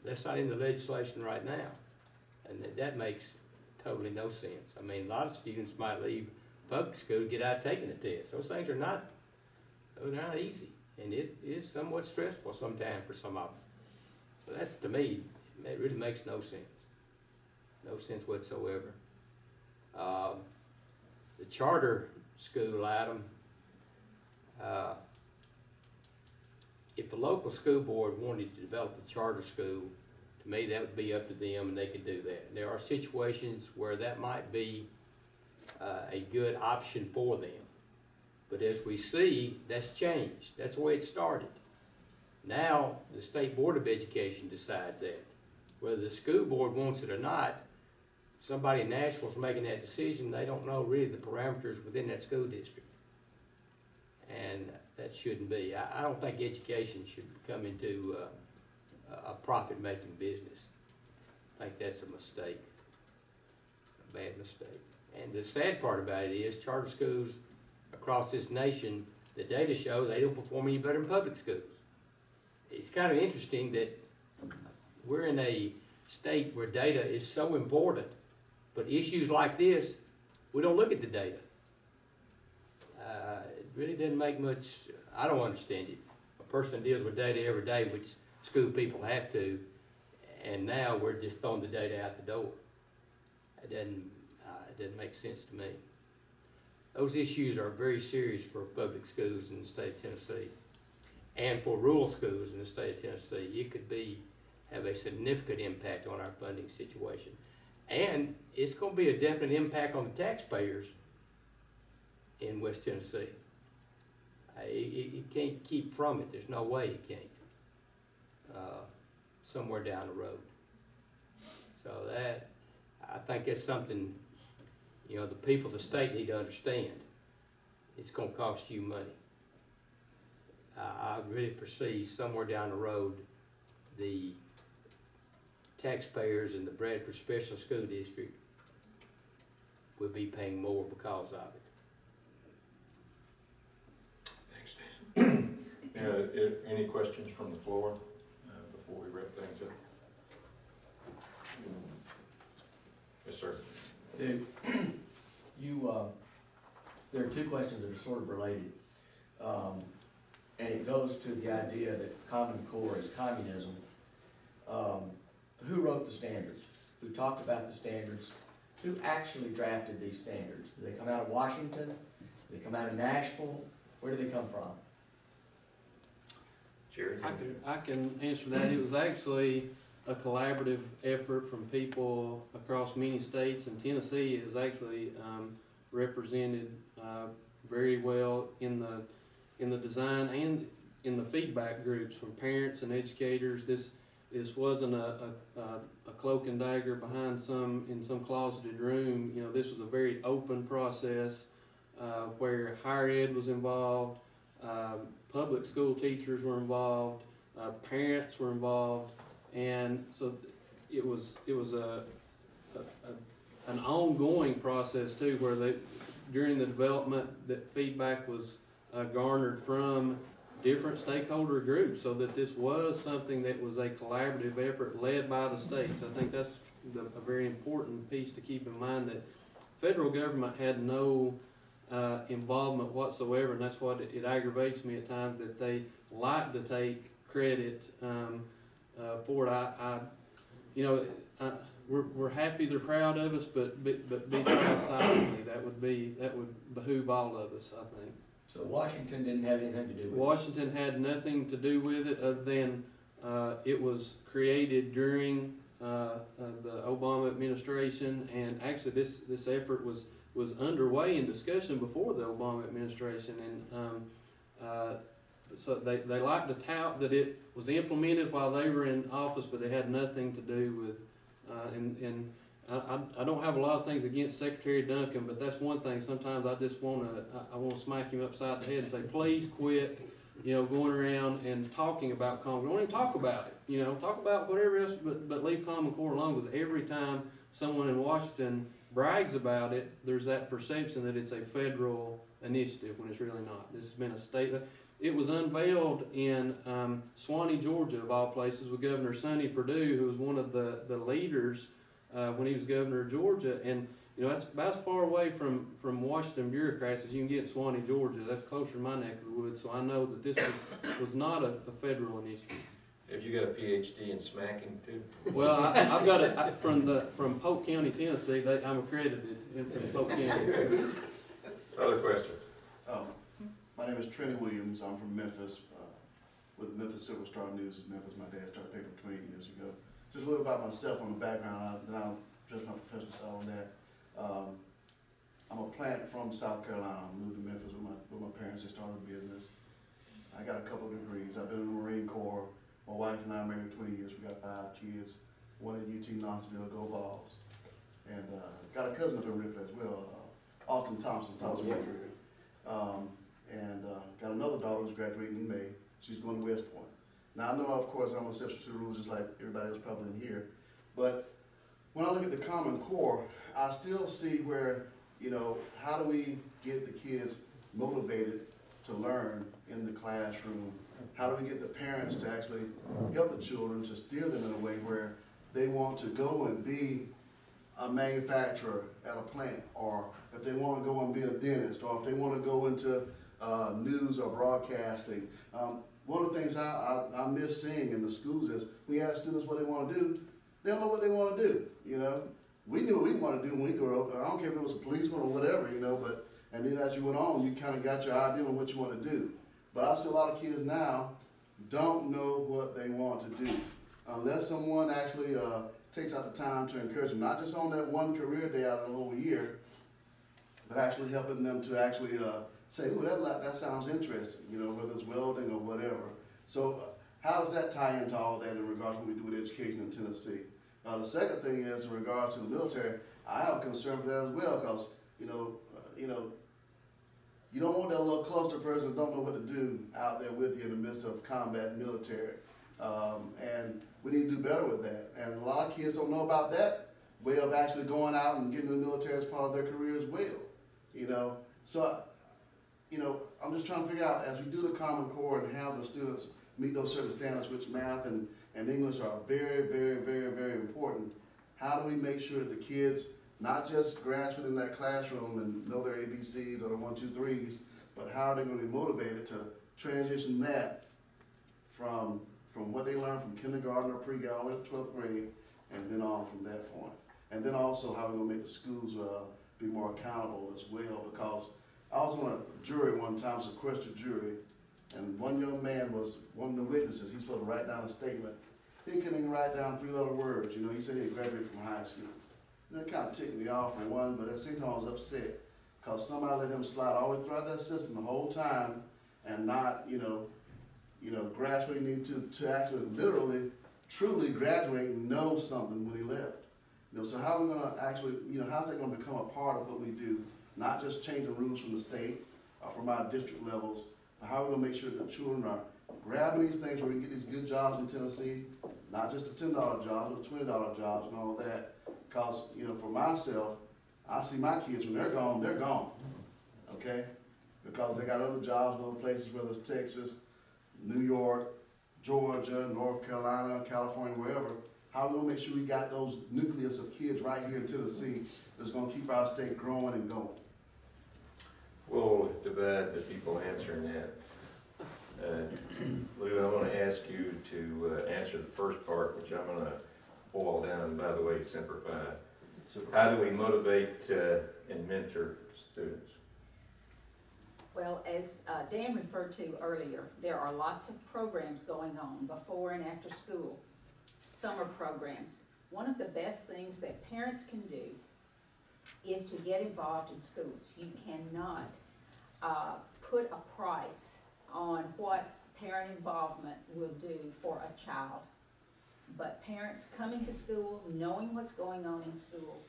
Speaker 4: legislation right now, and that makes totally no sense. I mean, a lot of students might leave public school to get out of taking the test. Those things are not easy, and it is somewhat stressful sometimes for some of them. So that's, to me, it really makes no sense. No sense whatsoever. The charter school item, if the local school board wanted to develop a charter school, to me that would be up to them and they could do that. There are situations where that might be a good option for them. But as we see, that's changed. That's the way it started. Now, the State Board of Education decides that. Whether the school board wants it or not, somebody in Nashville's making that decision. They don't know really the parameters within that school district. And that shouldn't be. I don't think education should come into a profit-making business. I think that's a mistake, a bad mistake. And the sad part about it is charter schools across this nation, the data show they don't perform any better than public schools. It's kind of interesting that we're in a state where data is so important, but issues like this, we don't look at the data. It really doesn't make much, I don't understand it. A person deals with data every day, which school people have to, and now we're just throwing the data out the door. It doesn't make sense to me. Those issues are very serious for public schools in the state of Tennessee, and for rural schools in the state of Tennessee. It could have a significant impact on our funding situation. And it's going to be a definite impact on the taxpayers in West Tennessee. You can't keep from it. There's no way you can't. Somewhere down the road. So I think that's something, the people of the state need to understand. It's going to cost you money. I really foresee somewhere down the road the taxpayers in the Bradford Special School District will be paying more because of it.
Speaker 1: Thanks, Dan. Any questions from the floor before we wrap things up? Yes, sir.
Speaker 6: Dude, there are two questions that are sort of related. And it goes to the idea that Common Core is communism. Who wrote the standards? Who talked about the standards? Who actually drafted these standards? Do they come out of Washington? Do they come out of Nashville? Where do they come from?
Speaker 1: Jerry?
Speaker 2: I can answer that. It was actually a collaborative effort from people across many states, and Tennessee is actually represented very well in the design and in the feedback groups from parents and educators. This wasn't a cloak and dagger behind in some closeted room. This was a very open process where higher ed was involved, public school teachers were involved, parents were involved, and so it was an ongoing process too, where during the development that feedback was garnered from different stakeholder groups, so that this was something that was a collaborative effort led by the states. I think that's a very important piece to keep in mind, that federal government had no involvement whatsoever, and that's what it aggravates me at times, that they like to take credit for it. We're happy they're proud of us, but be proud silently. That would behoove all of us, I think.
Speaker 6: So Washington didn't have anything to do with it?
Speaker 2: Washington had nothing to do with it, other than it was created during the Obama administration, and actually this effort was underway in discussion before the Obama administration, and so they like to tout that it was implemented while they were in office, but it had nothing to do with, and I don't have a lot of things against Secretary Duncan, but that's one thing. Sometimes I just want to smack him upside the head and say, please quit, going around and talking about Common Core. Don't even talk about it. Talk about whatever else, but leave Common Core alone, because every time someone in Washington brags about it, there's that perception that it's a federal initiative when it's really not. This has been a state. It was unveiled in Swanee, Georgia, of all places, with Governor Sonny Perdue, who was one of the leaders when he was governor of Georgia, and that's about as far away from Washington bureaucrats as you can get in Swanee, Georgia. That's closer to my neck of the woods, so I know that this was not a federal initiative.
Speaker 1: Have you got a PhD in smacking too?
Speaker 2: Well, I've got it from Polk County, Tennessee. I'm accredited in Polk County.
Speaker 1: Other questions?
Speaker 7: My name is Trenny Williams. I'm from Memphis, with the Memphis Silver Star News in Memphis. My dad started the paper 20 years ago. Just a little about myself on the background, then I'll address my professional side on that. I'm a plant from South Carolina. I moved to Memphis with my parents that started a business. I got a couple of degrees. I've been in the Marine Corps. My wife and I are married 20 years. We got 5 kids. One at UT Knoxville, go Vols. And got a cousin up in Ripley as well, Austin Thompson. And got another daughter who's graduating in May. She's going to West Point. Now I know, of course, I'm an exception to the rules just like everybody else probably in here. But when I look at the Common Core, I still see where, you know, how do we get the kids motivated to learn in the classroom? How do we get the parents to actually help the children, to steer them in a way where they want to go and be a manufacturer at a plant, or if they want to go and be a dentist, or if they want to go into news or broadcasting. One of the things I miss seeing in the schools is we ask students what they want to do, they don't know what they want to do, you know. We knew what we wanted to do when we grew up. I don't care if it was a policeman or whatever, you know, but, and then as you went on, you kind of got your idea on what you want to do. But I see a lot of kids now don't know what they want to do. Unless someone actually takes out the time to encourage them, not just on that one career day out of the whole year, but actually helping them to actually say, ooh, that sounds interesting, you know, whether it's welding or whatever. So how does that tie into all that in regards to what we do with education in Tennessee? The second thing is in regards to the military, I have a concern for that as well, because, you know, you don't want that little cluster person that don't know what to do out there with you in the midst of combat military. And we need to do better with that. And a lot of kids don't know about that way of actually going out and getting in the military as part of their career as well, you know. So, you know, I'm just trying to figure out, as we do the Common Core and have the students meet those certain standards, which math and English are very, very, very, very important, how do we make sure that the kids not just grasp it in that classroom and know their ABCs or the 1, 2, 3s, but how are they going to be motivated to transition that from what they learn from kindergarten or pre-K all the way to 12th grade, and then on from that point. And then also how we're going to make the schools be more accountable as well, because I was on a jury one time, it was a question jury, and one young man was one of the witnesses. He's supposed to write down a statement. He couldn't even write down 3 other words. You know, he said he had graduated from high school. And it kind of ticked me off for one, but at the same time I was upset because somebody let him slide all the way throughout that system the whole time and not, you know, grasp what he needed to actually literally, truly graduate and know something when he left. You know, so how are we going to actually, you know, how's that going to become a part of what we do? Not just changing rules from the state or from our district levels, but how are we going to make sure that the children are grabbing these things where we can get these good jobs in Tennessee, not just the $10 jobs, but $20 jobs and all that. Because, you know, for myself, I see my kids, when they're gone, okay? Because they got other jobs in other places, whether it's Texas, New York, Georgia, North Carolina, California, wherever. How are we going to make sure we got those nucleus of kids right here in Tennessee that's going to keep our state growing and going?
Speaker 1: We'll divide the people answering that. Lou, I want to ask you to answer the first part, which I'm going to boil down, by the way, simplify. How do we motivate and mentor students?
Speaker 3: Well, as Dan referred to earlier, there are lots of programs going on before and after school, summer programs. One of the best things that parents can do is to get involved in schools. You cannot put a price on what parent involvement will do for a child. But parents coming to school, knowing what's going on in school,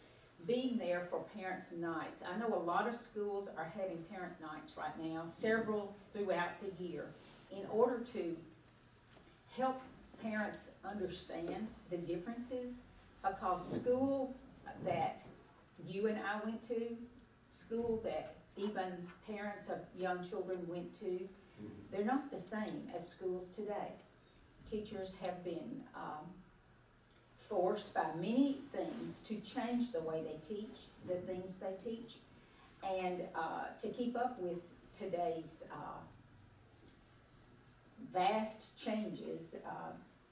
Speaker 3: being there for parents' nights. I know a lot of schools are having parent nights right now, several throughout the year, in order to help parents understand the differences, because school that you and I went to, school that even parents of young children went to, they're not the same as schools today. Teachers have been forced by many things to change the way they teach, the things they teach, and to keep up with today's vast changes,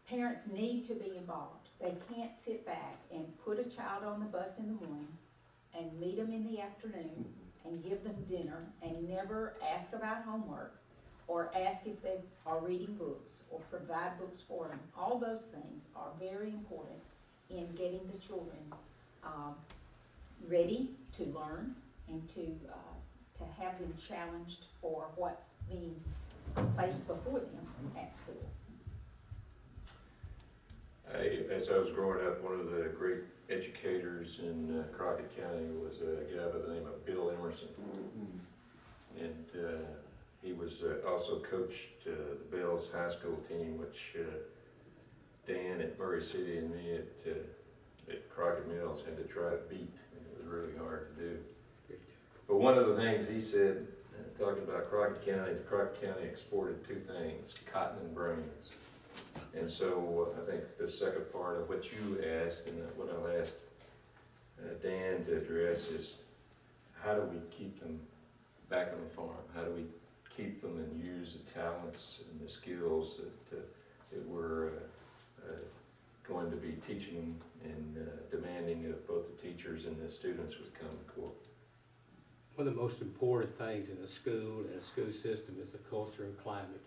Speaker 3: parents need to be involved. They can't sit back and put a child on the bus in the morning and meet them in the afternoon and give them dinner and never ask about homework or ask if they are reading books or provide books for them. All those things are very important in getting the children ready to learn and to have them challenged for what's being placed before them at school.
Speaker 1: As I was growing up, one of the great educators in Crockett County was a guy by the name of Bill Emerson. And he was also coached the Bells High School team, which Dan at Murray City and me at Crockett Mills had to try to beat. And it was really hard to do. But one of the things he said, talking about Crockett County, is Crockett County exported two things, cotton and brains. And so I think the second part of what you asked and what I'll ask Dan to address is, how do we keep them back on the farm? How do we keep them and use the talents and the skills that we're going to be teaching and demanding of both the teachers and the students with Common Core?
Speaker 4: One of the most important things in a school and a school system is the culture and climate.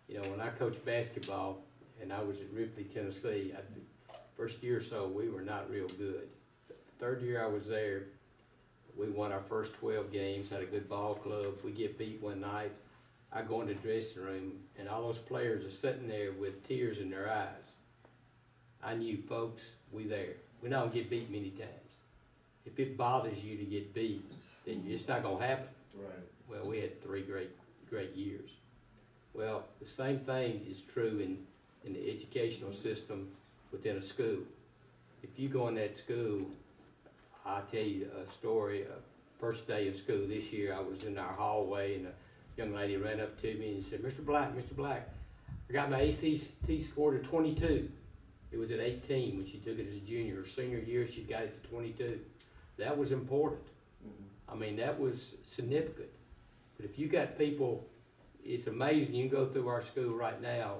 Speaker 4: You know, when I coached basketball and I was at Ripley, Tennessee, first year or so, we were not real good. The third year I was there, we won our first 12 games, had a good ball club. We get beat one night. I go in the dressing room, and all those players are sitting there with tears in their eyes. I knew, folks, we there. We don't get beat many times. If it bothers you to get beat, then it's not going to happen.
Speaker 7: Right.
Speaker 4: Well, we had 3 great years. Well, the same thing is true in the educational system within a school. If you go in that school, I'll tell you a story. First day of school this year, I was in our hallway, and a young lady ran up to me and said, Mr. Black, I got my ACT score to 22. It was at 18 when she took it as a junior. Her senior year, she got it to 22. That was important. I mean, that was significant. But if you got people, it's amazing. You can go through our school right now.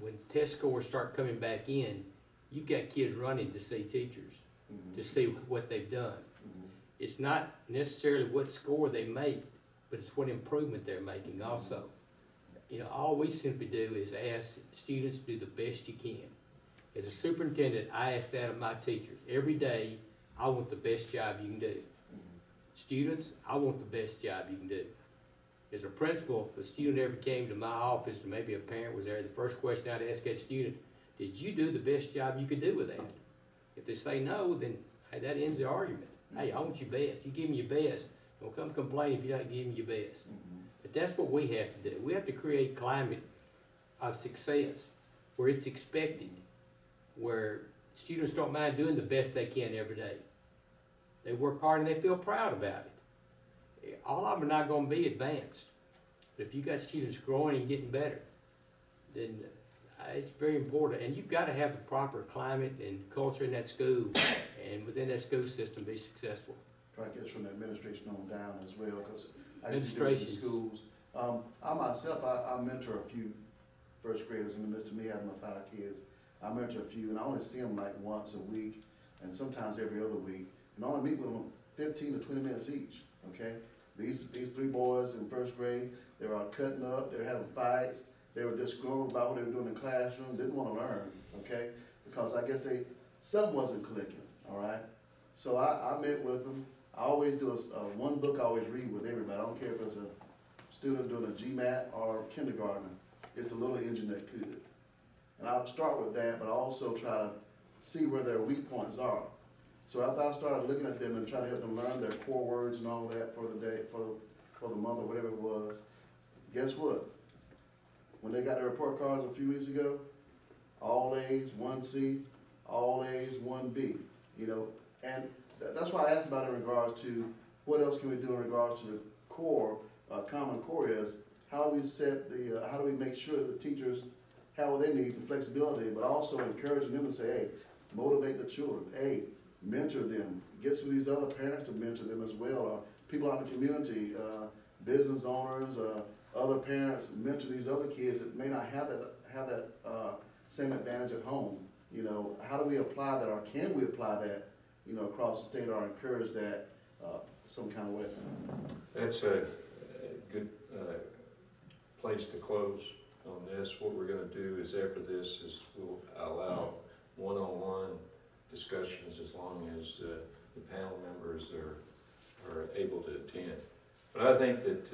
Speaker 4: When test scores start coming back in, you've got kids running to see teachers, to see what they've done. It's not necessarily what score they make, but it's what improvement they're making also. You know, all we simply do is ask students to do the best you can. As a superintendent, I ask that of my teachers. Every day, I want the best job you can do. Students, I want the best job you can do. As a principal, if a student ever came to my office, and maybe a parent was there, the first question I'd ask that student, did you do the best job you could do with that? If they say no, then hey, that ends the argument. Hey, I want your best. You give me your best. Don't come complain if you're not giving your best. But that's what we have to do. We have to create a climate of success where it's expected, where students don't mind doing the best they can every day. They work hard and they feel proud about it. All of them are not going to be advanced. But if you got students growing and getting better, then it's very important. And you've got to have the proper climate and culture in that school and within that school system be successful.
Speaker 7: I guess from the administration on down as well, because I used to do this in schools. I myself, I mentor a few first graders in the midst of me having my 5 kids. I mentor a few, and I only see them like once a week, and sometimes every other week, and I only meet with them 15 to 20 minutes each, okay? These 3 boys in first grade, they were out cutting up, they were having fights, they were just going about what they were doing in the classroom, didn't want to learn, okay? Because I guess something wasn't clicking, all right? So I met with them. I always do one book I always read with everybody. I don't care if it's a student doing a GMAT or kindergarten. It's the little engine that could. And I'll start with that, but I also try to see where their weak points are. So after I started looking at them and trying to help them learn their core words and all that for the day, for the month or whatever it was, guess what? When they got their report cards a few weeks ago, all A's, 1C, all A's, 1B, you know, and that's why I asked about it in regards to what else can we do in regards to the core, Common Core is, how do we set how do we make sure that the teachers have what they need, the flexibility, but also encouraging them to say, hey, motivate the children, hey, mentor them, get some of these other parents to mentor them as well, or people out in the community, business owners, other parents, mentor these other kids that may not have that same advantage at home. You know, how do we apply that, or can we apply that, you know, across the state, or encourage that some kind of way?
Speaker 1: That's a good place to close on this. What we're going to do is after this is we'll allow one-on-one discussions as long as the panel members are able to attend. But I think that,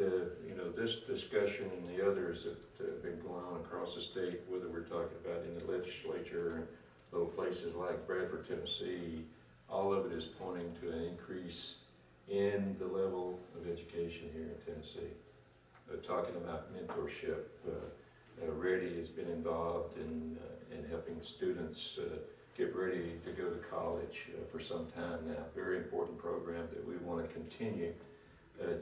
Speaker 1: you know, this discussion and the others that have been going on across the state, whether we're talking about in the legislature and little places like Bradford, Tennessee, all of it is pointing to an increase in the level of education here in Tennessee. Talking about mentorship, Reddy has been involved in helping students get ready to go to college for some time now. Very important program that we want to continue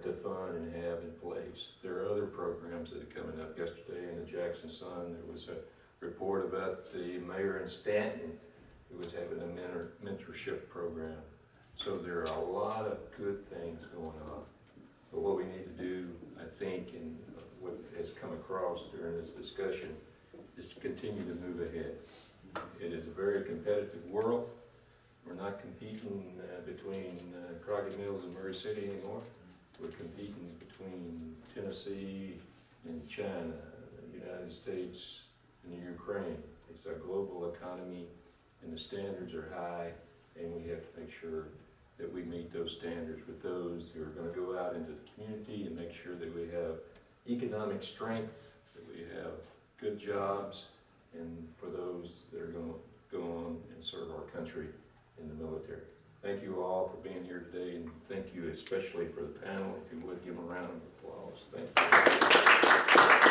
Speaker 1: to fund and have in place. There are other programs that are coming up. Yesterday in the Jackson Sun, there was a report about the mayor in Stanton who was having a mentorship program. So there are a lot of good things going on. But what we need to do, I think, and what has come across during this discussion, is to continue to move ahead. It is a very competitive world. We're not competing between Crockett Mills and Murray City anymore. We're competing between Tennessee and China, the United States and the Ukraine. It's a global economy and the standards are high, and we have to make sure that we meet those standards with those who are going to go out into the community and make sure that we have economic strength, that we have good jobs, and for those that are going to go on and serve our country in the military. Thank you all for being here today, and thank you especially for the panel. If you would give them a round of applause. Thank you.